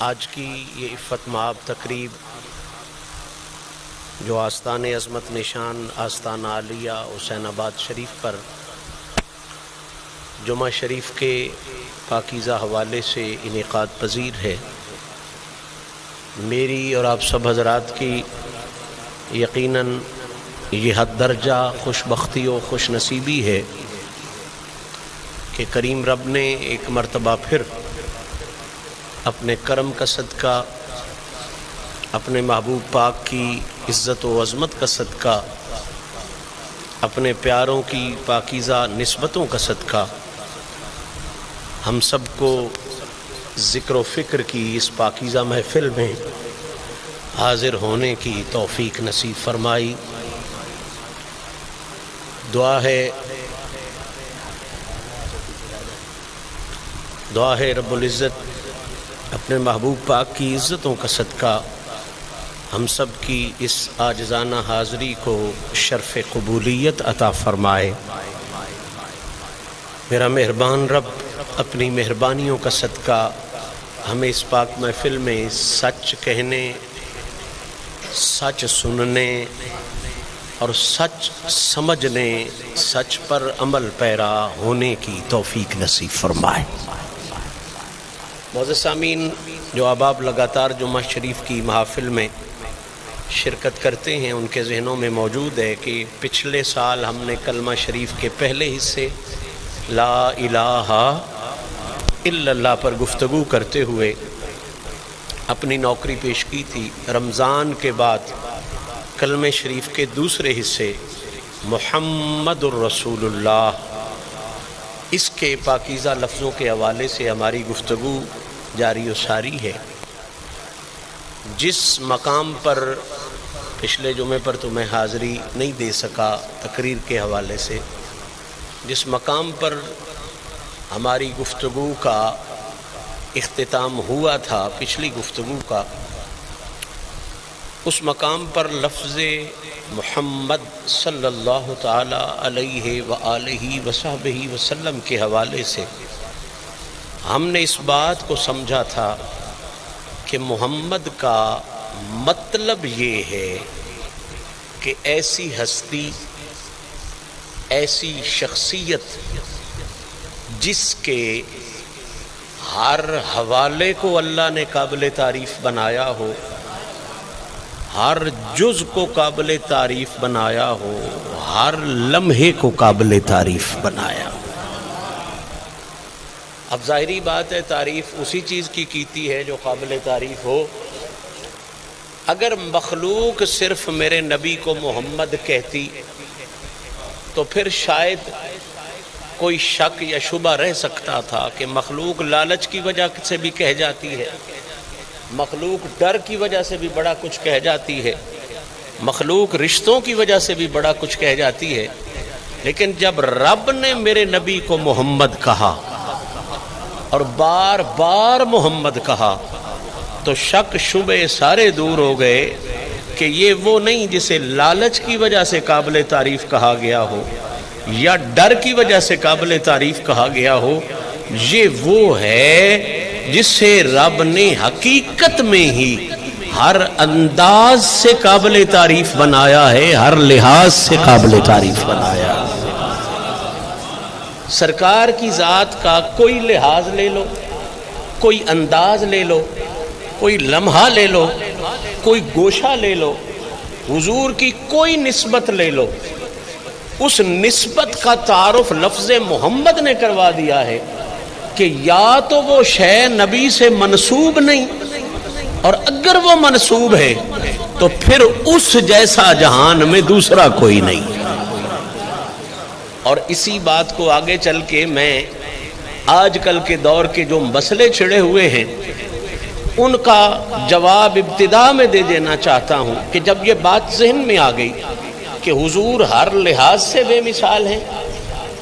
آج کی یہ عفت مآب تقریب جو آستان عظمت نشان آستانہ عالیہ حسین آباد شریف پر جمعہ شریف کے پاکیزہ حوالے سے انعقاد پذیر ہے، میری اور آپ سب حضرات کی یقیناً یہ حد درجہ خوش بختی و خوش نصیبی ہے کہ کریم رب نے ایک مرتبہ پھر اپنے کرم کا صدقہ، اپنے محبوب پاک کی عزت و عظمت کا صدقہ، اپنے پیاروں کی پاکیزہ نسبتوں کا صدقہ ہم سب کو ذکر و فکر کی اس پاکیزہ محفل میں حاضر ہونے کی توفیق نصیب فرمائی۔ دعا ہے رب العزت اپنے محبوب پاک کی عزتوں کا صدقہ ہم سب کی اس عاجزانہ حاضری کو شرف قبولیت عطا فرمائے۔ میرا مہربان رب اپنی مہربانیوں کا صدقہ ہمیں اس پاک محفل میں سچ کہنے، سچ سننے اور سچ سمجھنے، سچ پر عمل پیرا ہونے کی توفیق نصیب فرمائے۔ معزز سامعین، جو احباب لگاتار جمعہ شریف کی محافل میں شرکت کرتے ہیں ان کے ذہنوں میں موجود ہے کہ پچھلے سال ہم نے کلمہ شریف کے پہلے حصے لا الہ الا اللہ پر گفتگو کرتے ہوئے اپنی نوکری پیش کی تھی۔ رمضان کے بعد کلمہ شریف کے دوسرے حصے محمد الرسول اللہ، اس کے پاکیزہ لفظوں کے حوالے سے ہماری گفتگو جاری و ساری ہے۔ جس مقام پر پچھلے جمعے پر تو میں حاضری نہیں دے سکا تقریر کے حوالے سے، جس مقام پر ہماری گفتگو کا اختتام ہوا تھا پچھلی گفتگو کا، اس مقام پر لفظ محمد صلی اللہ تعالی علیہ وآلہ وصحبہ وسلم کے حوالے سے ہم نے اس بات کو سمجھا تھا کہ محمد کا مطلب یہ ہے کہ ایسی ہستی، ایسی شخصیت جس کے ہر حوالے کو اللہ نے قابل تعریف بنایا ہو، ہر جز کو قابل تعریف بنایا ہو، ہر لمحے کو قابل تعریف بنایا ہو۔ اب ظاہری بات ہے تعریف اسی چیز کی کیتی ہے جو قابل تعریف ہو۔ اگر مخلوق صرف میرے نبی کو محمد کہتی تو پھر شاید کوئی شک یا شبہ رہ سکتا تھا کہ مخلوق لالچ کی وجہ سے بھی کہہ جاتی ہے، مخلوق ڈر کی وجہ سے بھی بڑا کچھ کہہ جاتی ہے، مخلوق رشتوں کی وجہ سے بھی بڑا کچھ کہہ جاتی ہے، لیکن جب رب نے میرے نبی کو محمد کہا اور بار بار محمد کہا تو شک شبے سارے دور ہو گئے کہ یہ وہ نہیں جسے لالچ کی وجہ سے قابل تعریف کہا گیا ہو یا ڈر کی وجہ سے قابل تعریف کہا گیا ہو، یہ وہ ہے جسے رب نے حقیقت میں ہی ہر انداز سے قابل تعریف بنایا ہے، ہر لحاظ سے قابل تعریف بنایا ہے۔ سرکار کی ذات کا کوئی لحاظ لے لو، کوئی انداز لے لو، کوئی لمحہ لے لو، کوئی گوشہ لے لو، حضور کی کوئی نسبت لے لو، اس نسبت کا تعارف لفظ محمد نے کروا دیا ہے کہ یا تو وہ شے نبی سے منسوب نہیں، اور اگر وہ منسوب ہے تو پھر اس جیسا جہان میں دوسرا کوئی نہیں۔ اور اسی بات کو آگے چل کے میں آج کل کے دور کے جو مسئلے چھڑے ہوئے ہیں ان کا جواب ابتدا میں دے دینا چاہتا ہوں کہ جب یہ بات ذہن میں آ گئی کہ حضور ہر لحاظ سے بے مثال ہیں،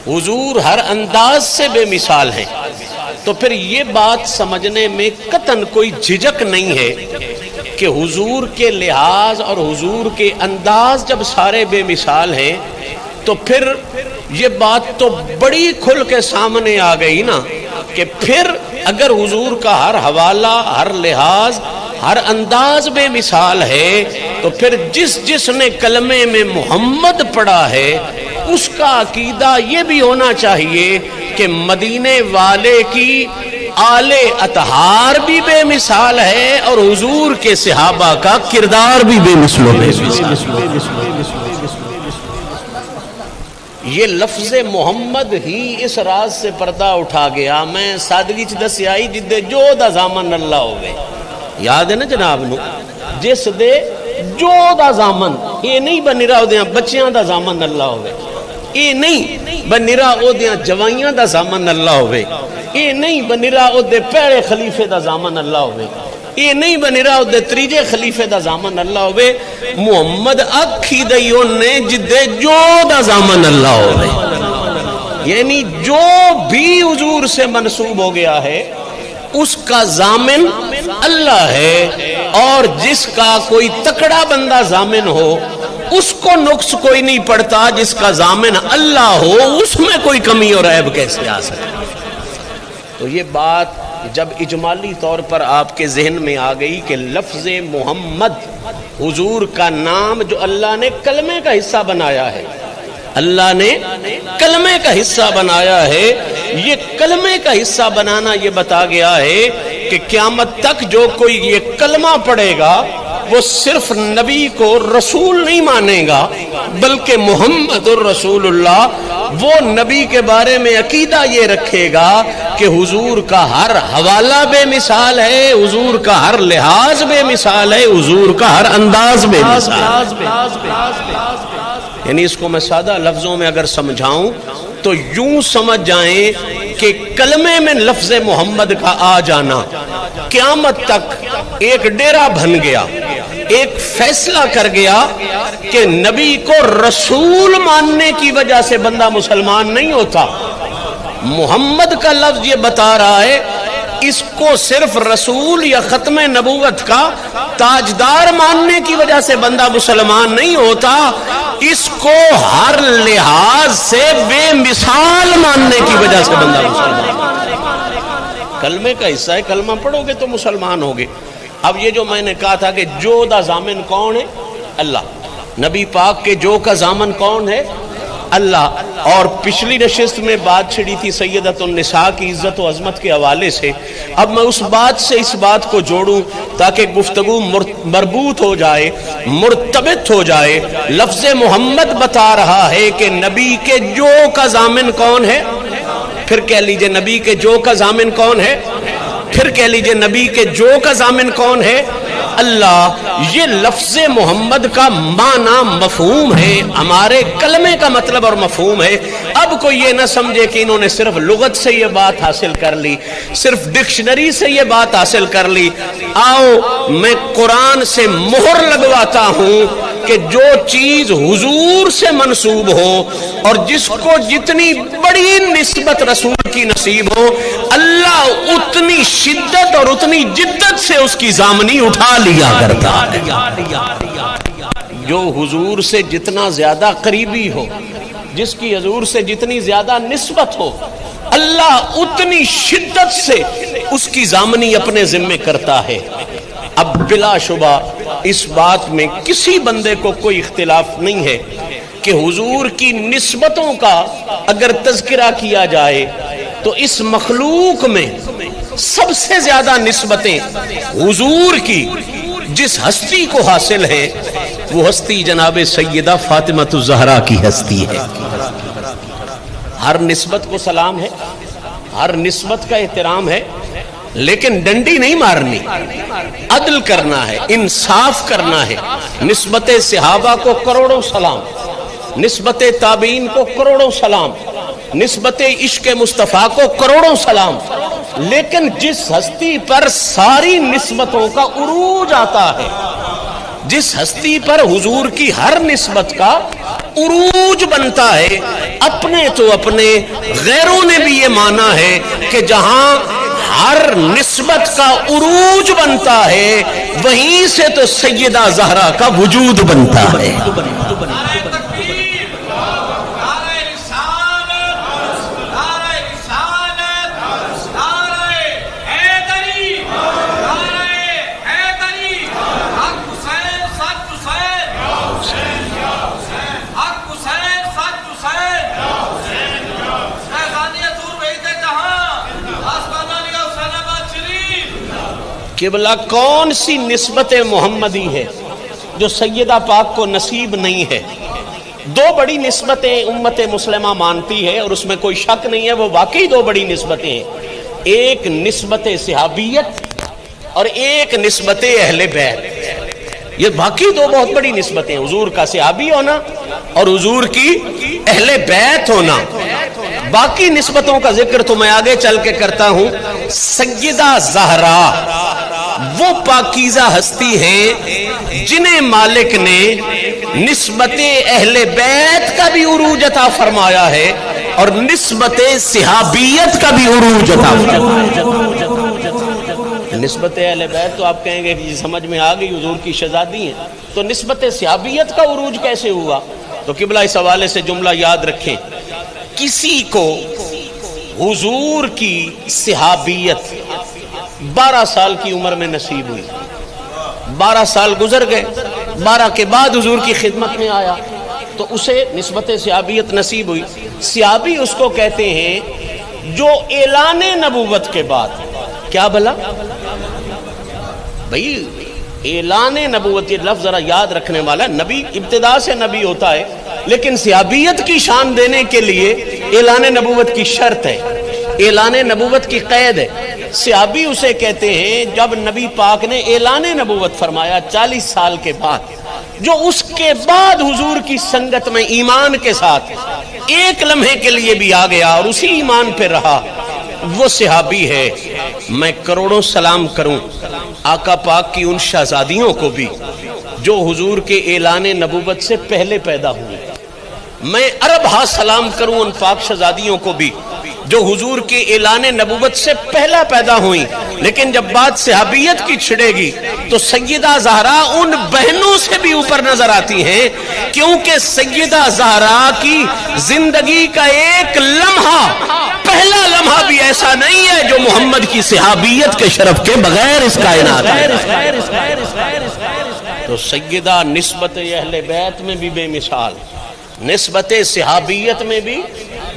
حضور ہر انداز سے بے مثال ہیں، تو پھر یہ بات سمجھنے میں قطعاً کوئی جھجک نہیں ہے کہ حضور کے لحاظ اور حضور کے انداز جب سارے بے مثال ہیں تو پھر یہ بات تو بڑی کھل کے سامنے آ گئی نا کہ پھر اگر حضور کا ہر حوالہ، ہر لحاظ، ہر انداز بے مثال ہے تو پھر جس نے کلمے میں محمد پڑھا ہے اس کا عقیدہ یہ بھی ہونا چاہیے کہ مدینے والے کی آل اطہار بھی بے مثال ہے اور حضور کے صحابہ کا کردار بھی بے مثال ہے۔ یہ لفظ محمد ہی اس راز سے پردہ اٹھا گیا۔ میں سادگی چ دسیا جدے جو دا زامن اللہ ہوئے، یاد ہے نا جناب نو، جس دے جو دا زامن، یہ نہیں بنیرا دیاں بچیاں دا زامن اللہ ہوئے، یہ نہیں بنیرا او دیاں جوائیاں دا زامن اللہ ہوئے، یہ نہیں بنیرا او دے پہلے خلیفے دا زامن اللہ ہوئے، یہ نہیں بنیرا او دے تریجے خلیفے دا زامن اللہ ہوئے۔ محمد اکھی دئیوں نے جدے جو دا زامن اللہ ہوئے، یعنی جو بھی حضور سے منسوب ہو گیا ہے اس کا ضامن اللہ ہے، اور جس کا کوئی تکڑا بندہ ضامن ہو اس کو نقص کوئی نہیں پڑتا، جس کا ضامن اللہ ہو اس میں کوئی کمی اور عیب کیسے آ سکے۔ تو یہ بات جب اجمالی طور پر آپ کے ذہن میں آ گئی کہ لفظ محمد حضور کا نام جو اللہ نے کلمے کا حصہ بنایا ہے، اللہ نے کلمے کا حصہ بنایا ہے، یہ کلمے کا حصہ بنانا یہ بتا گیا ہے کہ قیامت تک جو کوئی یہ کلمہ پڑھے گا وہ صرف نبی کو رسول نہیں مانے گا بلکہ محمد الرسول اللہ، وہ نبی کے بارے میں عقیدہ یہ رکھے گا کہ حضور کا ہر حوالہ بے مثال ہے، حضور کا ہر لحاظ بے مثال ہے، حضور کا ہر انداز بے مثال ہے۔ یعنی اس کو میں سادہ لفظوں میں اگر سمجھاؤں تو یوں سمجھ جائیں کہ کلمے میں لفظ محمد کا آ جانا قیامت تک ایک ڈیرا بن گیا، ایک فیصلہ کر گیا کہ نبی کو رسول ماننے کی وجہ سے بندہ مسلمان نہیں ہوتا۔ محمد کا لفظ یہ بتا رہا ہے اس کو صرف رسول یا ختم نبوت کا تاجدار ماننے کی وجہ سے بندہ مسلمان نہیں ہوتا، اس کو ہر لحاظ سے بے مثال ماننے کی وجہ سے بندہ مسلمان۔ کلمے کا حصہ ہے، کلمہ پڑھو گے تو مسلمان ہوگے۔ اب یہ جو میں نے کہا تھا کہ جو دا ضامن کون ہے؟ اللہ۔ نبی پاک کے جو کا ضامن کون ہے؟ اللہ۔ اور پچھلی نشست میں بات چھڑی تھی سیدۃ النساء کی عزت و عظمت کے حوالے سے، اب میں اس بات سے اس بات کو جوڑوں تاکہ گفتگو مربوط ہو جائے، مرتبط ہو جائے۔ لفظ محمد بتا رہا ہے کہ نبی کے جو کا ضامن کون ہے؟ پھر کہہ لیجئے نبی کے جو کا ضامن کون ہے؟ پھر کہہ لیجئے نبی کے جو کا ضامن کون ہے؟ اللہ۔ یہ لفظ محمد کا معنی مفہوم ہے، ہمارے کلمے کا مطلب اور مفہوم ہے۔ اب کوئی یہ نہ سمجھے کہ انہوں نے صرف لغت سے یہ بات حاصل کر لی، صرف ڈکشنری سے یہ بات حاصل کر لی۔ آؤ میں قرآن سے مہر لگواتا ہوں کہ جو چیز حضور سے منسوب ہو اور جس کو جتنی بڑی نسبت رسول کی نصیب ہو، اللہ اتنی شدت اور اتنی جدت سے اس کی ضامنی اٹھا لیا کرتا ہے۔ جو حضور سے جتنا زیادہ قریبی ہو، جس کی حضور سے جتنی زیادہ نسبت ہو، اللہ اتنی شدت سے اس کی ضامنی اپنے ذمہ کرتا ہے۔ اب بلا شبہ اس بات میں کسی بندے کو کوئی اختلاف نہیں ہے کہ حضور کی نسبتوں کا اگر تذکرہ کیا جائے تو اس مخلوق میں سب سے زیادہ نسبتیں حضور کی جس ہستی کو حاصل ہے وہ ہستی جناب سیدہ فاطمۃ الزہرا کی ہستی ہے۔ ہر نسبت کو سلام ہے، ہر نسبت کا احترام ہے، لیکن ڈنڈی نہیں مارنی، عدل کرنا ہے، انصاف کرنا ہے۔ نسبت صحابہ کو کروڑوں سلام، نسبت تابعین کو کروڑوں سلام، نسبت عشق مصطفیٰ کو کروڑوں سلام، لیکن جس ہستی پر ساری نسبتوں کا عروج آتا ہے، جس ہستی پر حضور کی ہر نسبت کا عروج بنتا ہے، اپنے تو اپنے، غیروں نے بھی یہ مانا ہے کہ جہاں ہر نسبت کا عروج بنتا ہے وہیں سے تو سیدہ زہرا کا وجود بنتا ہے۔ قبلہ کون سی نسبت محمدی ہے جو سیدہ پاک کو نصیب نہیں ہے؟ دو بڑی نسبتیں امت مسلمہ مانتی ہے اور اس میں کوئی شک نہیں ہے، وہ واقعی دو بڑی نسبتیں ہیں، ایک نسبت صحابیت اور ایک نسبت اہل بیت۔ یہ واقعی دو بہت بڑی نسبتیں ہیں، حضور کا صحابی ہونا اور حضور کی اہل بیت ہونا۔ باقی نسبتوں کا ذکر تو میں آگے چل کے کرتا ہوں۔ سیدہ زہرا وہ پاکیزہ ہستی ہیں جنہیں مالک نے نسبت اہل بیت کا بھی عروج عطا فرمایا ہے اور نسبت صحابیت کا بھی عروج عطا فرمایا۔ نسبت اہل بیت تو آپ کہیں گے کہ سمجھ میں آ گئی، حضور کی شہزادی ہیں، تو نسبت صحابیت کا عروج کیسے ہوا؟ تو قبلہ اس حوالے سے جملہ یاد رکھیں، کسی کو حضور کی صحابیت 12 سال کی عمر میں نصیب ہوئی، 12 سال گزر گئے، 12 کے بعد حضور کی خدمت میں آیا تو اسے نسبت صحابیت نصیب ہوئی۔ صحابی اس کو کہتے ہیں جو اعلان نبوت کے بعد، کیا بھلا بھئی اعلان نبوت، یہ لفظ ذرا یاد رکھنے والا ہے، نبی ابتدا سے نبی ہوتا ہے لیکن صحابیت کی شان دینے کے لیے اعلان نبوت کی شرط ہے، اعلان نبوت کی قید ہے۔ صحابی اسے کہتے ہیں جب نبی پاک نے اعلان نبوت فرمایا 40 سال کے بعد، جو اس کے بعد حضور کی سنگت میں ایمان کے ساتھ ایک لمحے کے لیے بھی آ گیا اور اسی ایمان پہ رہا، وہ صحابی ہے۔ میں کروڑوں سلام کروں آقا پاک کی ان شہزادیوں کو بھی جو حضور کے اعلان نبوت سے پہلے پیدا ہوئی، میں ارب ہا سلام کروں ان پاک شہزادیوں کو بھی جو حضور کے اعلان نبوت سے پہلا پیدا ہوئیں، لیکن جب بات صحابیت کی چھڑے گی تو سیدہ زہرا ان بہنوں سے بھی اوپر نظر آتی ہیں، کیونکہ سیدہ زہرا کی زندگی کا ایک لمحہ، پہلا لمحہ بھی ایسا نہیں ہے جو محمد کی صحابیت کے شرف کے بغیر اس کائنات ہے۔ تو سیدہ نسبت اہل بیت میں بھی بے مثال، نسبت صحابیت میں بھی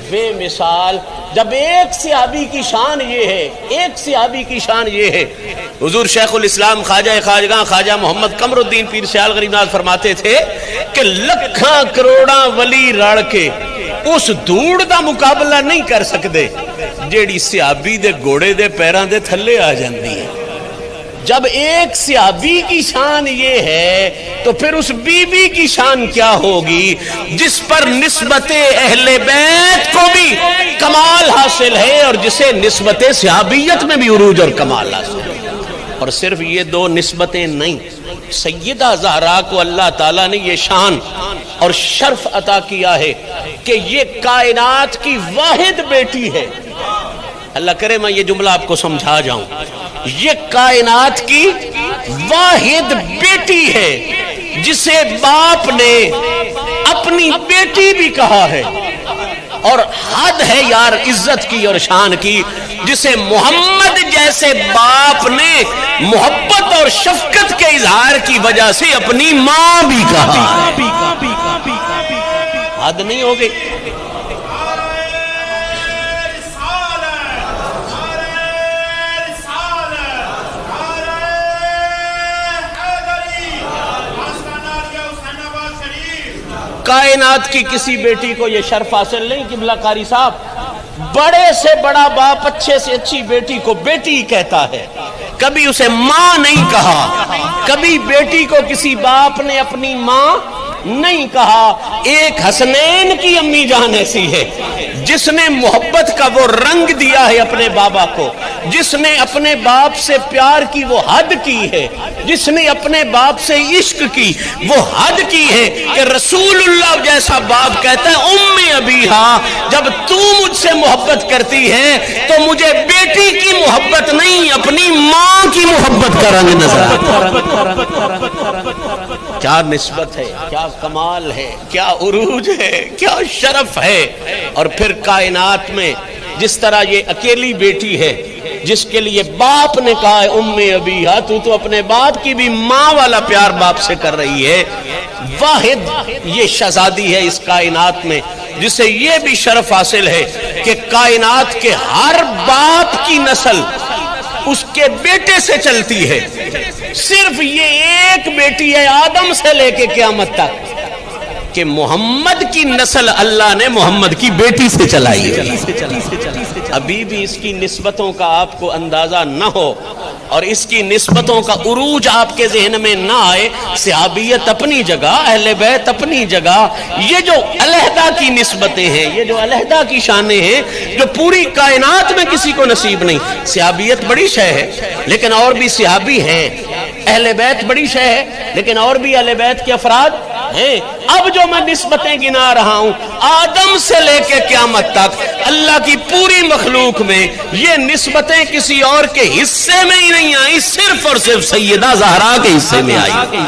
بے مثال۔ جب ایک صحابی کی شان یہ ہے، ایک صحابی کی شان یہ ہے، حضور شیخ الاسلام خواجہ خواجگاں خواجہ محمد قمر الدین پیر سیال غریب ناز فرماتے تھے کہ لکھاں کروڑاں ولی رڑ کے اس دھوڑ دا مقابلہ نہیں کر سکتے جیڑی صحابی دے گھوڑے دے پیراں دے تھلے آ جاندی ہے۔ جب ایک صحابی کی شان یہ ہے تو پھر اس بی بی کی شان کیا ہوگی جس پر نسبت اہل بیت کو بھی کمال حاصل ہے اور جسے نسبت صحابیت میں بھی عروج اور کمال حاصل ہے۔ اور صرف یہ دو نسبتیں نہیں، سیدہ زہرا کو اللہ تعالیٰ نے یہ شان اور شرف عطا کیا ہے کہ یہ کائنات کی واحد بیٹی ہے۔ اللہ کرے میں یہ جملہ آپ کو سمجھا جاؤں، یہ کائنات کی واحد بیٹی ہے جسے باپ نے اپنی بیٹی بھی کہا ہے، اور حد ہے یار عزت کی اور شان کی جسے محمد جیسے باپ نے محبت اور شفقت کے اظہار کی وجہ سے اپنی ماں بھی کہا۔ حد نہیں ہوگی؟ کائنات کی کسی بیٹی کو یہ شرف حاصل نہیں۔ قبلہ قاری صاحب، بڑے سے بڑا باپ اچھے سے اچھی بیٹی کو بیٹی کہتا ہے، کبھی اسے ماں نہیں کہا، کبھی بیٹی کو کسی باپ نے اپنی ماں نہیں کہا۔ ایک حسنین کی امی جان ایسی ہے جس نے محبت کا وہ رنگ دیا ہے اپنے بابا کو، جس نے اپنے باپ سے پیار کی وہ حد کی ہے، جس نے اپنے باپ سے عشق کی وہ حد کی ہے کہ رسول اللہ جیسا باپ کہتا ہے ام ابیہا، جب تو مجھ سے محبت کرتی ہے تو مجھے بیٹی کی محبت نہیں اپنی ماں کی محبت کا رنگ نظر آتا۔ کیا نسبت ہے، کیا کمال ہے، کیا عروج ہے، کیا شرف ہے۔ اور پھر کائنات میں جس طرح یہ اکیلی بیٹی ہے جس کے لیے باپ نے کہا ہے ام ابیہا، تو اپنے باپ کی بھی ماں والا پیار باپ سے کر رہی ہے۔ واحد یہ شہزادی ہے اس کائنات میں جسے یہ بھی شرف حاصل ہے کہ کائنات کے ہر باپ کی نسل اس کے بیٹے سے چلتی ہے. صرف یہ ایک بیٹی ہے آدم سے لے کے قیامت تک کہ محمد کی نسل اللہ نے محمد کی بیٹی سے چلائی ہے. ابھی بھی اس کی نسبتوں کا آپ کو اندازہ نہ ہو اور اس کی نسبتوں کا عروج آپ کے ذہن میں نہ آئے. صحابیت اپنی جگہ، اہل بیت اپنی جگہ، یہ جو علیحدہ کی نسبتیں ہیں، یہ جو علیحدہ کی شانیں ہیں جو پوری کائنات میں کسی کو نصیب نہیں. صحابیت بڑی شے ہے لیکن اور بھی صحابی ہیں، اہل بیت بڑی شے ہے لیکن اور بھی اہل بیت کے افراد ہیں. اب جو میں نسبتیں گنا رہا ہوں آدم سے لے کے قیامت تک اللہ کی پوری مخلوق میں یہ نسبتیں کسی اور کے حصے میں ہی نہیں آئی، صرف اور صرف سیدہ زہرا کے حصے میں آئی.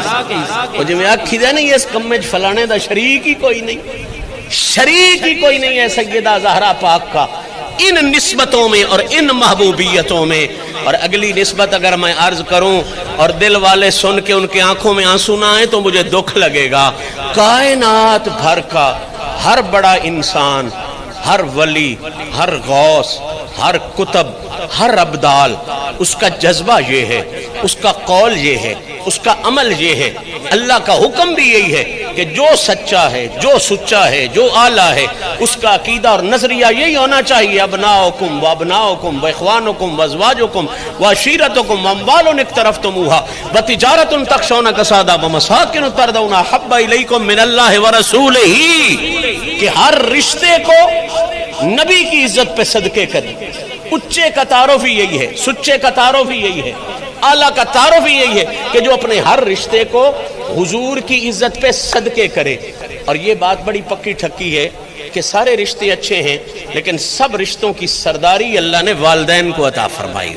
وہ جو میں آکھی دے نہیں اس کمج فلانے دا شریک ہی کوئی نہیں، شریک ہی کوئی نہیں ہے سیدہ زہرا پاک کا ان نسبتوں میں اور ان محبوبیتوں میں. اور اگلی نسبت اگر میں عرض کروں اور دل والے سن کے ان کی آنکھوں میں آنسو نہ آئے تو مجھے دکھ لگے گا. کائنات بھر کا ہر بڑا انسان، ہر ولی، ہر غوث، ہر کتب، ہر ابدال، اس کا جذبہ یہ ہے، اس کا قول یہ ہے، اس کا عمل یہ ہے. اللہ کا حکم بھی یہی ہے کہ جو سچا ہے، جو سچا ہے، جو اعلیٰ ہے، اس کا عقیدہ اور نظریہ یہی ہونا چاہیے. ابناؤکم وابناؤکم واخوانکم وازواجکم وعشیرتکم واموال اقترفتموها وتجارۃ تخشون کسادها ومساکن ترضونها احب الیکم من اللہ ورسولہ، کہ ہر رشتے کو نبی کی عزت پہ صدقے کریں. اچے کا تعارف ہی یہی ہے، سچے کا تعارف ہی یہی ہے، اعلیٰ کا تعارف ہی یہی ہے کہ جو اپنے ہر رشتے کو حضور کی عزت پہ صدقے کرے. اور یہ بات بڑی پکی ٹھکی ہے کہ سارے رشتے اچھے ہیں لیکن سب رشتوں کی سرداری اللہ نے والدین کو عطا فرمائی.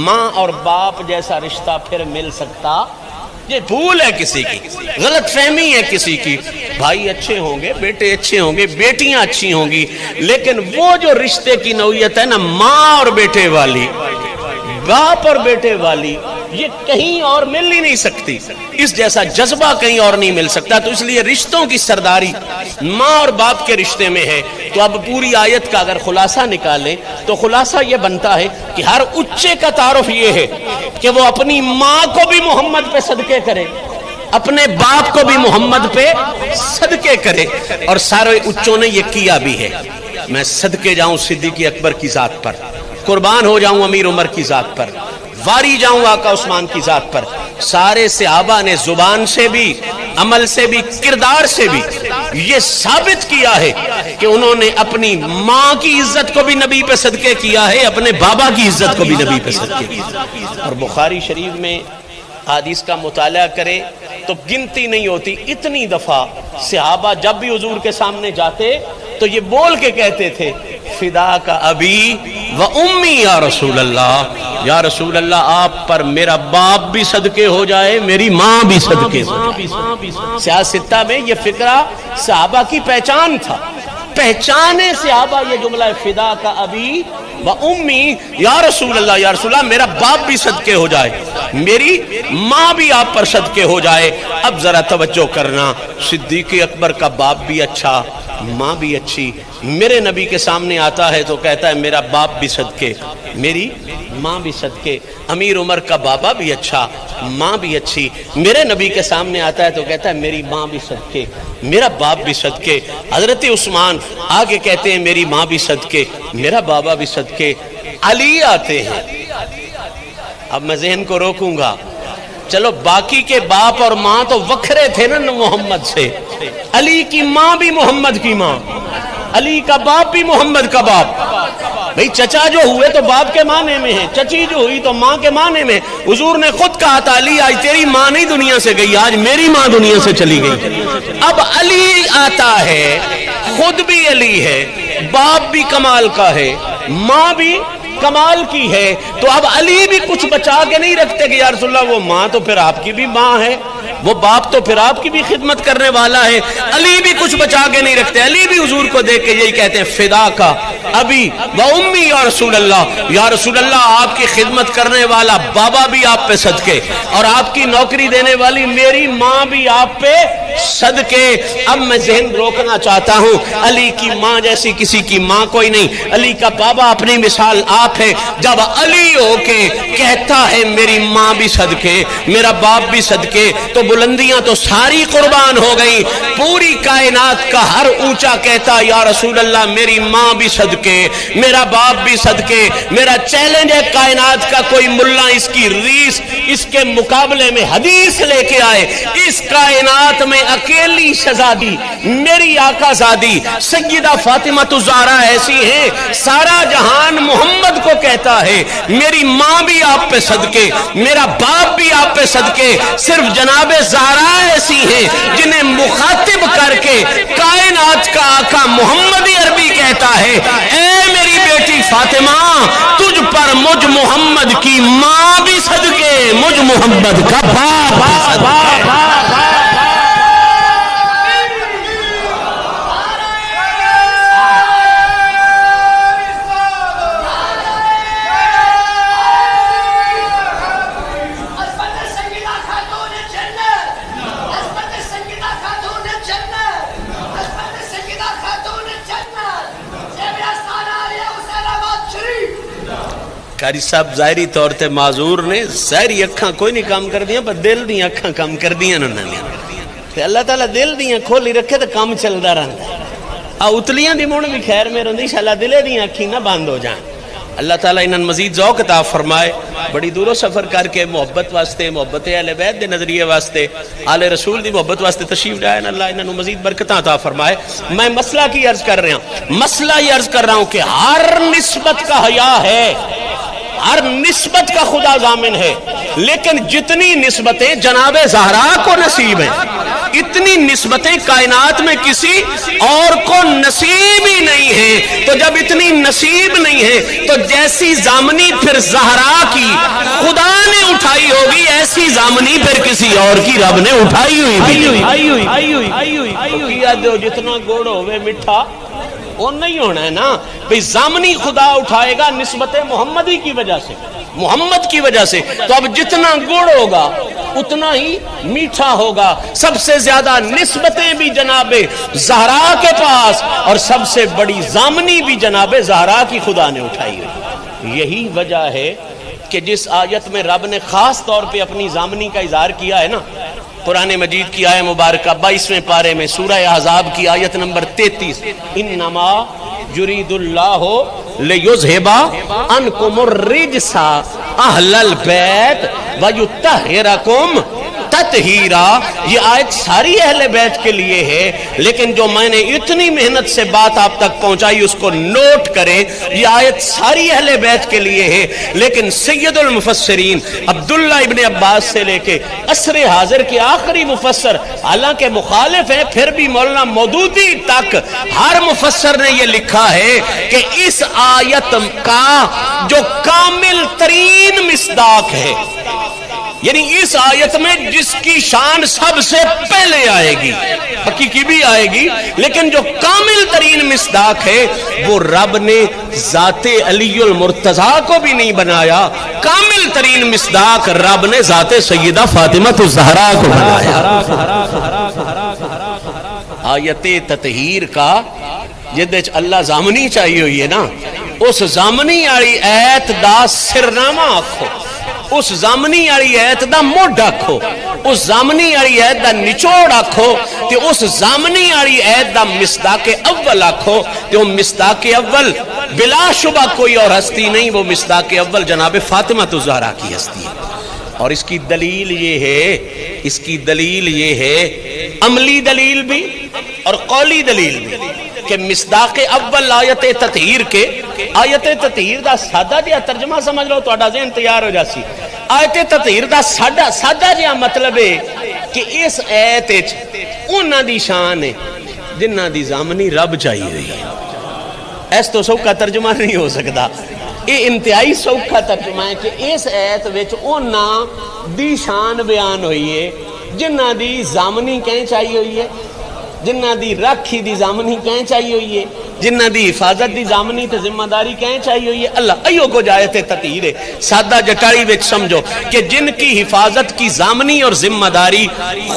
ماں اور باپ جیسا رشتہ پھر مل سکتا؟ یہ بھول ہے کسی کی، غلط فہمی ہے کسی کی. بھائی اچھے ہوں گے، بیٹے اچھے ہوں گے، بیٹیاں اچھی ہوں گی، لیکن وہ جو رشتے کی نوعیت ہے نا ماں اور بیٹے والی، باپ اور بیٹے والی، یہ کہیں اور مل ہی نہیں سکتی. اس جیسا جذبہ کہیں اور نہیں مل سکتا. تو اس لیے رشتوں کی سرداری ماں اور باپ کے رشتے میں ہے. تو اب پوری آیت کا اگر خلاصہ نکالیں تو خلاصہ یہ بنتا ہے کہ ہر اچے کا تعارف یہ ہے کہ وہ اپنی ماں کو بھی محمد پہ صدقے کرے، اپنے باپ کو بھی محمد پہ صدقے کرے. اور سارے اچوں نے یہ کیا بھی ہے. میں صدقے جاؤں صدیق اکبر کی ذات پر، قربان ہو جاؤں امیر عمر کی ذات پر، واری جاؤں آقا عثمان کی ذات پر. سارے صحابہ نے زبان سے بھی، عمل سے بھی، کردار سے بھی یہ ثابت کیا ہے کہ انہوں نے اپنی ماں کی عزت کو بھی نبی پہ صدقے کیا ہے، اپنے بابا کی عزت کو بھی نبی پہ صدقے کیا. اور بخاری شریف میں حدیث کا مطالعہ کریں تو گنتی نہیں ہوتی اتنی دفعہ صحابہ جب بھی حضور کے سامنے جاتے تو یہ بول کے کہتے تھے فدا کا ابی و امی یا رسول اللہ، یا رسول اللہ آپ پر میرا باپ بھی صدقے ہو جائے، میری ماں بھی صدقے ہو جائے. سیاستہ میں یہ فکرہ صحابہ کی پہچان تھا. پہچانے صحابہ یہ جملہ فدا کا ابی و امی یا رسول اللہ، یا رسول اللہ میرا باپ بھی صدقے ہو جائے، میری ماں بھی آپ پر صدقے ہو جائے. اب ذرا توجہ کرنا، صدیق اکبر کا باپ بھی اچھا، ماں بھی اچھی. میرے نبی کے سامنے آتا ہے تو کہتا ہے میرا باپ بھی صدقے، میری ماں بھی صدقے. امیر عمر کا بابا بھی اچھا، ماں بھی اچھی. میرے نبی کے سامنے آتا ہے تو کہتا ہے میری ماں بھی صدقے، میرا باپ بھی صدقے. حضرت عثمان آگے کہتے ہیں میری ماں بھی صدقے، میرا بابا بھی صدقے. علی آتے ہیں. اب میں ذہن کو روکوں گا، چلو باقی کے باپ اور ماں تو وکھرے تھے نا محمد سے. علی کی ماں بھی محمد کی ماں، علی کا باپ بھی محمد کا باپ. بھئی چچا جو ہوئے تو باپ کے معنی میں ہیں، چچی جو ہوئی تو ماں کے معنی میں. حضور نے خود کہا تھا علی آج تیری ماں نہیں دنیا سے گئی، آج میری ماں دنیا سے چلی گئی. اب علی آتا ہے، خود بھی علی ہے، باپ بھی کمال کا ہے، ماں بھی کمال کی ہے. تو اب علی بھی کچھ بچا کے نہیں رکھتے کہ یا رسول اللہ وہ ماں تو پھر آپ کی بھی ماں ہے، وہ باپ تو پھر آپ کی بھی خدمت کرنے والا ہے. علی بھی کچھ بچا کے نہیں رکھتے. علی بھی حضور کو دیکھ کے یہی کہتے ہیں فدا کا ابی و امی یا رسول اللہ، یا رسول اللہ آپ کی خدمت کرنے والا بابا بھی آپ پہ صدقے، اور آپ کی نوکری دینے والی میری ماں بھی آپ پہ صدقے اب میں ذہن روکنا چاہتا ہوں، علی کی ماں جیسی کسی کی ماں کوئی نہیں، علی کا بابا اپنی مثال آپ ہے۔ جب علی ہو کے کہتا ہے میری ماں بھی صدقے میرا باپ بھی صدقے، تو بلندیاں تو ساری قربان ہو گئی، پوری کائنات کا ہر اونچا کہتا یا رسول اللہ میری ماں بھی صدقے میرا باپ بھی صدقے۔ میرا چیلنج ہے کائنات کا کوئی ملا اس کی ریس اس کے مقابلے میں حدیث لے کے آئے۔ اس کائنات میں اکیلی شہزادی میری آقا زادی سیدہ فاطمہ الزہرا ایسی ہیں، سارا جہان محمد کو کہتا ہے میری ماں بھی آپ پہ صدقے میرا باپ بھی آپ پہ صدقے، صرف جناب زہرا ایسی ہیں جنہیں مخاطب کر کے کائنات کا آقا محمد عربی کہتا ہے اے میری بیٹی فاطمہ تجھ پر مجھ محمد کی ماں بھی صدقے مجھ محمد کا باپ بھی صدقے۔ قاری صاحب ظاہری طور تے معذور نے، ظاہری اکھاں کوئی نہیں کام کر دیا پر دل دیا اکھاں کام کر دیا انہوں نے، اللہ تعالیٰ دل دیا کھولی رکھے تو کام چلدا رہندا۔ اتلیاں دی مون بھی خیر میں رہندی انشاءاللہ دلے دیا اکھیں نہ بند ہو جائیں۔ اللہ تعالیٰ انہاں مزید ذوق عطا فرمائے، بڑی دور و سفر کر کے محبت واسطے محبت اہل بیت دے نظریے واسطے آل رسول دی محبت واسطے تشریف لائے، اللہ انہاں مزید برکتاں عطا فرمائے۔ میں مسئلہ کی عرض کر رہا ہوں، مسئلہ یہ عرض کر رہا ہوں کہ ہر نسبت کا حیا ہے، ہر نسبت کا خدا ضامن ہے، لیکن جتنی نسبتیں جناب زہرا کو نصیب ہیں اتنی نسبتیں کائنات میں کسی اور کو نصیب ہی نہیں ہیں۔ تو جب اتنی نصیب نہیں ہے تو جیسی ضامنی پھر زہرا کی خدا نے اٹھائی ہوگی ایسی ضامنی پھر کسی اور کی رب نے اٹھائی ہوئی۔ جتنا گوڑ ہوئے مٹھا وہ نہیں ہونا ہے نا بھئی، ضامنی خدا اٹھائے گا نسبت محمدی کی وجہ سے محمد کی وجہ سے، تو اب جتنا گڑ ہوگا اتنا ہی میٹھا ہوگا۔ سب سے زیادہ نسبتیں بھی جناب زہرا کے پاس اور سب سے بڑی ضامنی بھی جناب زہرا کی خدا نے اٹھائی ہوئی۔ یہی وجہ ہے کہ جس آیت میں رب نے خاص طور پہ اپنی ضامنی کا اظہار کیا ہے نا، قرآن مجید کی آیت مبارکہ 22ویں پارے میں سورہ احزاب کی آیت نمبر 33، انما یرید اللہ لیذھب عنکم الرجس اہل البیت ویطہرکم تطہیرا۔ یہ آیت ساری اہل بیت کے لیے ہے، لیکن جو میں نے اتنی محنت سے بات آپ تک پہنچائی اس کو نوٹ کریں، یہ آیت ساری اہل بیت کے لیے ہے، لیکن سید المفسرین عبداللہ ابن عباس سے لے کے عصر حاضر کے آخری مفسر حالانکہ مخالف ہیں پھر بھی مولانا مودودی تک ہر مفسر نے یہ لکھا ہے کہ اس آیت کا جو کامل ترین مصداق ہے، یعنی اس آیت میں جس کی شان سب سے پہلے آئے گی، حقیقی بھی آئے گی، لیکن جو کامل ترین مصداق ہے وہ رب نے ذات علی المرتضیٰ کو بھی نہیں بنایا، کامل ترین مصداق رب نے ذات سیدہ فاطمہ الزہرا کو بنایا۔ آیت تطہیر کا جدے اللہ ضامنی چاہیے ہوئی ہے نا، اس ضامنی آلی ایت دا سرنامہ آکھو، اس ضامنی آلی ایت دا موڈ آکھو، اس ضامنی آلی ایت دا نچوڑ آکھو، تے اس ضامنی آلی ایت دا مصداق اول آکھو، تے وہ مصداق اول بلا شبہ کوئی اور ہستی نہیں، وہ مصداق اول جناب فاطمہ الزہرا کی ہستی ہے۔ اور اس کی دلیل یہ ہے عملی دلیل بھی اور قولی دلیل بھی کہ مصداق اول آیت تطہیر کے، آیت تطہیر دا سادہ جہا ترجمہ سمجھ لو تو ذہن تیار ہو جاسی۔ آیت تطہیر دا سادہ جہا مطلب ہے کہ اس آیت وچ انہاں دی شان ہے جنہاں دی ضامنی رب چاہیے ہوئی ہے۔ اس تو سوکھا ترجمہ نہیں ہو سکتا، یہ انتہائی سوکھا ترجمہ ہے کہ اس آیت وچ انہاں دی شان بیان ہوئی ہے جنہاں دی ضامنی کہیں چاہیے ہوئی ہے، جنہاں دی رکھی دی ضامنی کہیں چاہیے ہوئی ہے، جنہ دی حفاظت دی ضامنی تے ذمہ داری کہیں چاہیے ہوئی ہے اللہ ایو کو جایت تطہیر ہے سادہ جٹائی وچ سمجھو کہ جن کی حفاظت کی ضامنی اور ذمہ داری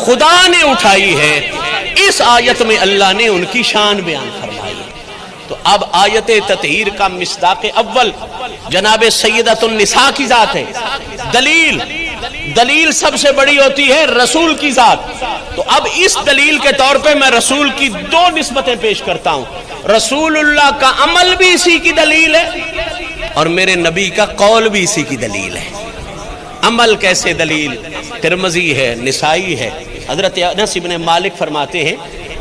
خدا نے اٹھائی ہے اس آیت میں اللہ نے ان کی شان بیان فرمائی ہے۔ تو اب آیت تطہیر کا مصداق اول جناب سیدۃ النساء کی ذات ہے۔ دلیل سب سے بڑی ہوتی ہے رسول کی ذات۔ تو اب اس دلیل کے طور پہ میں رسول کی دو نسبتیں پیش کرتا ہوں، رسول اللہ کا عمل بھی اسی کی دلیل ہے اور میرے نبی کا قول بھی اسی کی دلیل ہے۔ عمل کیسے دلیل؟ ترمذی ہے، نسائی ہے۔ حضرت انس بن مالک فرماتے ہیں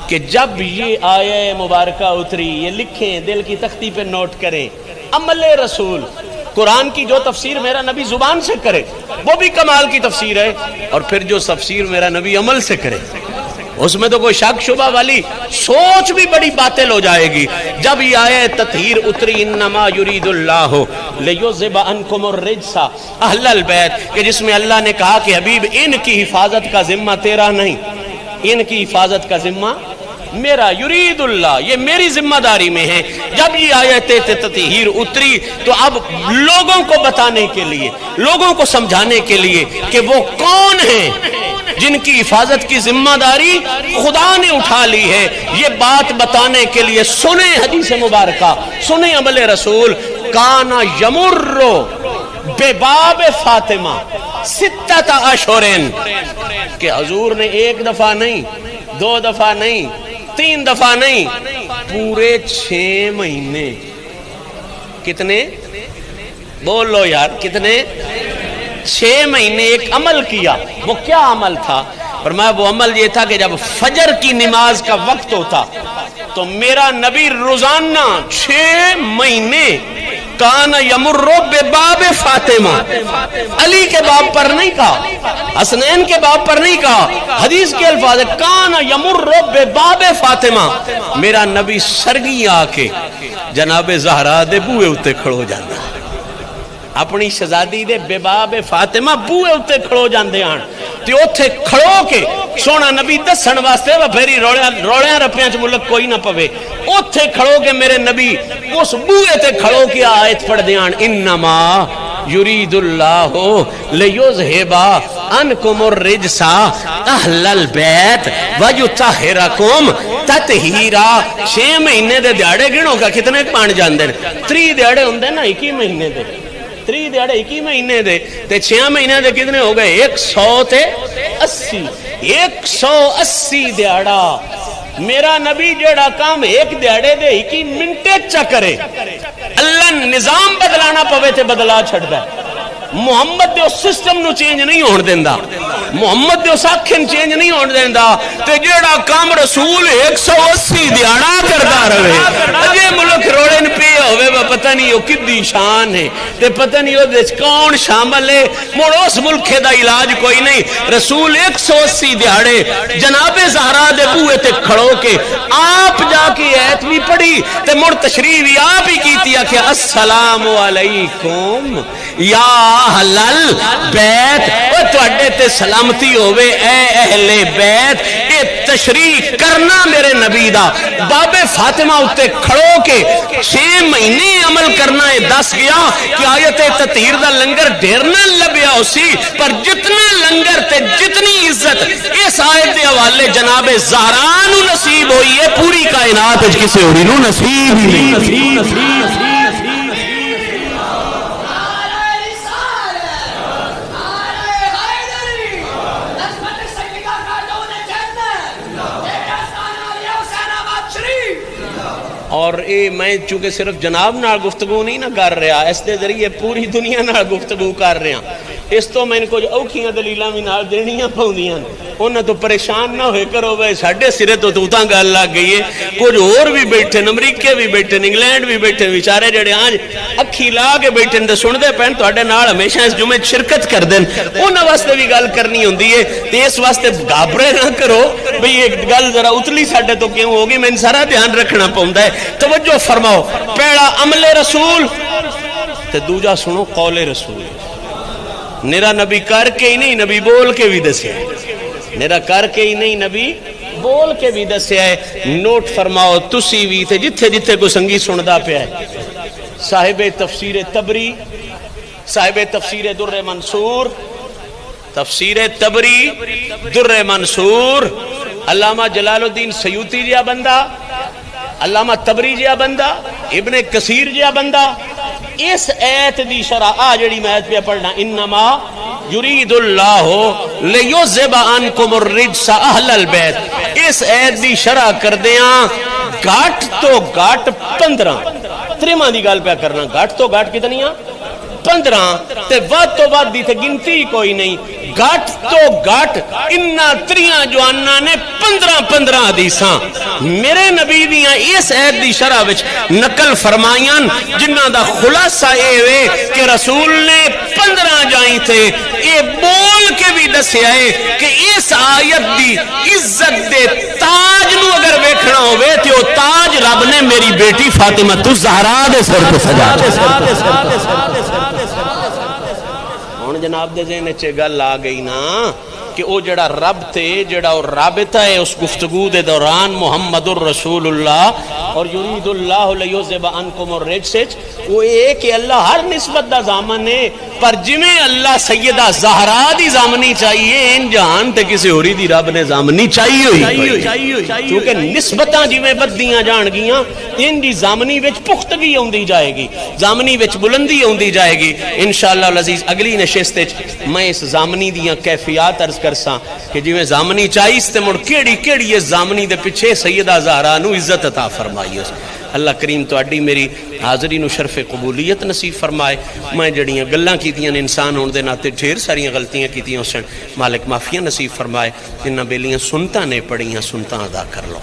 کہ جب یہ آیہ مبارکہ اتری، یہ لکھیں دل کی تختی پہ نوٹ کریں، عمل رسول، قرآن کی جو تفسیر میرا نبی زبان سے کرے وہ بھی کمال کی تفسیر ہے، اور پھر جو تفسیر میرا نبی عمل سے کرے اس میں تو کوئی شک شبہ والی سوچ بھی بڑی باطل ہو جائے گی۔ جب یہ آیہ تطہیر اتری انما یرید اللہ لیذھب عنکم الرجس اہل البیت، کہ جس میں اللہ نے کہا کہ حبیب ان کی حفاظت کا ذمہ تیرا نہیں، ان کی حفاظت کا ذمہ میرا، یرید اللہ، یہ میری ذمہ داری میں ہے۔ جب یہ آیت تطہیر اتری تو اب لوگوں کو بتانے کے لیے، لوگوں کو سمجھانے کے لیے کہ وہ کون ہیں جن کی حفاظت کی ذمہ داری خدا نے اٹھا لی ہے، یہ بات بتانے کے لیے سنیں حدیث مبارکہ، سنیں عمل رسول۔ کانا یمر بباب فاطمہ ستۃ اشہر، کہ حضور نے ایک دفعہ نہیں، دو دفعہ نہیں، تین دفعہ نہیں، پورے 6 مہینے، کتنے بولو یار، کتنے 6 مہینے ایک عمل کیا۔ وہ کیا عمل تھا؟ فرمایا وہ عمل یہ تھا کہ جب فجر کی نماز کا وقت ہوتا تو میرا نبی روزانہ 6 مہینے کان یمر بباب فاطمہ، علی کے باب پر نہیں کہا، حسنین کے باب پر نہیں کہا، حدیث کے الفاظ ہے کان یمر بباب فاطمہ، میرا نبی سرگی آ کے جناب زہرا دے بوئے اتے کھڑو جاندہ، اپنی شہزادی دے بباب فاطمہ بوئے اتے کھڑو جاندے آن، تو اتھے کھڑو کے سونا نبی دسن واسطے وہ پھیری روڑیاں رپیاں چ ملک کوئی نہ پوے، اتھے کھڑو کے میرے نبی اس بوئے تے کھڑو کے آیت پڑھ دیان انما یرید اللہ لیذھب عنکم الرجس اہل البیت ویطہرکم تطہیرا۔ 6 مہینے دے دیاڑے گنو کا کتنے پان جاندے 3 دیاڑے ہوندے نا 21 مہینے دے، 3 دیاڑے 21 مہینے دے تے 6 مہینے دے کتنے ہو گئے 180 180 دیاڑا۔ میرا نبی جیڑا کام ایک دیاڑے دے 21 منٹے چا کرے، اللہ نظام بدلانا پوے تے بدلا چھڑدا ہے۔ محمد دے اس سسٹم نو چینج نہیں ہون دیندا، محمد دے اس آکھن چینج نہیں ہون دیندا، تے جیڑا کام رسول 180 دیاڑا کردا رہے، اجے ملک روڑے ن پی ہوئے پتہ نہیں وہ کدی شان ہے تے پتہ نہیں وہ کون شامل ہے، مڑ اس ملک دا علاج کوئی نہیں۔ رسول 180 دیاڑے جناب زہرا دے بوئے تے کھڑو کے آپ جا کے ایت بھی پڑھی تے مڑ تشریح بھی آپ ہی کیتی کہ السلام علیکم یا اہل البیت، او تواڈے تے سلامتی ہوئے اے اہل بیت۔ اے تشریح کرنا میرے نبی دا باب فاطمہ اتے کھڑو کے 6 مہینے عمل کرنا ہے۔ دس گیا کہ آیت تطہیر دا لنگر ڈھیر نہ لبیا ہو سی، پر جتنا لنگر تے جتنی عزت اس آیت دے حوالے جناب زہرا نو نصیب ہوئی ہے، پوری کائنات وچ کسے ہوری نو نصیب ہی نہیں۔ اور اے میں چونکہ صرف جناب نال گفتگو نہیں نہ کر رہا، اس دے ذریعے پوری دنیا نال گفتگو کر رہا، اس تو میں کچھ اوکھیاں دلیلاں بھی نال دینیاں پاؤندیاں، انہاں تو پریشان نہ ہوئے کرو بھائی ساڈے سرے تو توتاں گل لگ گئی ہے، کچھ اور بھی بیٹھے امریکے بھی بیٹھے انگلینڈ بھی بیٹھے بیچارے جڑے آج اکھی لا کے بیٹھے تے سن دے پین تواڈے نال ہمیشہ اس جمعے شرکت کر دین، انہاں واسطے بھی گل کرنی ہوندی ہے تے اس واسطے گھبرے نہ کرو بھئی ایک گل ذرا اتلی ساڈے تو کیوں ہوگی، میں سارا دھیان رکھنا پوندا ہے۔ توجہ فرماؤ، پہلا عمل رسول تے دوجا سنو قول رسول۔ نیرا نبی کر کے ہی نہیں، نبی بول کے بھی دسے، نیرا کر کے ہی نہیں، نبی بول کے بھی دسیا ہے. نوٹ فرماؤ تسی بھی تے جتھے جتھے کو سنگی سندا پیا ہے. صاحب تفسیر تبری، صاحب تفسیر در منصور، تفسیر تبری در منصور، علامہ جلال الدین سیوطی جیا بندہ، علامہ تبری جیا بندہ، ابن کثیر جیا بندہ، اس ایت دی شرح آ جڑی میں ایت پہ پڑھنا، انما یرید اللہ لیذھب عنکم الرجس اہل البیت، اس ایت دی شرح کر دیاں گھٹ تو گھٹ 15 تریماں دی گل پہ کرنا، گھٹ تو گھٹ کتنیاں 15 تے ود تو ود دی تے گنتی کوئی نہیں، گھٹ تو گھٹ انہاں تریاں جواناں نے 15 حدیثاں میرے نبی دیاں اس عید دی شرح وچ نقل فرمائیاں، جنہاں دا خلاصہ اے وے کہ رسول نے 15 جائیں تھے. اے بول کے بھی دسیا ہے کہ اس آیت دی عزت دے تاج نو اگر ویکھنا ہوئے تے او تاج رب نے میری بیٹی فاطمہ الزہرا دے سر تے سجا دتا. ہن جناب دے ذہن وچ گل آ گئی نا کہ او جڑا رب تے جڑا او رابطہ ہے اس گفتگو دے دوران محمد الرسول اللہ اور یرید اللہ لیذھب عنکم الرجس، وہ اے کہ اللہ ہر نسبت دا ضامن ہے، پر جویں اللہ سیدہ زہرا دی ضامنی چاہیے ان جہان تے کسی ہوری دی رب نے ضامنی چاہیے ہوئی، کیونکہ نسبتاں جویں بدیاں جان گیاں ان دی ضامنی وچ پختگی ہوندی جائے گی، ضامنی وچ بلندی ہوندی جائے گی. انشاءاللہ العزیز اگلی نشست وچ میں اس ضامنی دیاں کیفیات عرض کرساں کہ جویں ضامنی چاہیس تے مڑ کیڑی کیڑی اس ضامنی دے پیچھے سیدہ زہرا نو عزت عطا فرمائی. اللہ کریم تواڈی میری حاضری نو شرف قبولیت نصیب فرمائے. میں جڑیاں گلاں کیتیاں انسان ہون دے ناتے ڈھیر ساریاں غلطیاں کیتیاں، اس مالک معافیاں نصیب فرمائے. جنہاں بیلیاں سنتاں نے پڑھیاں سنتاں ادا کر لو.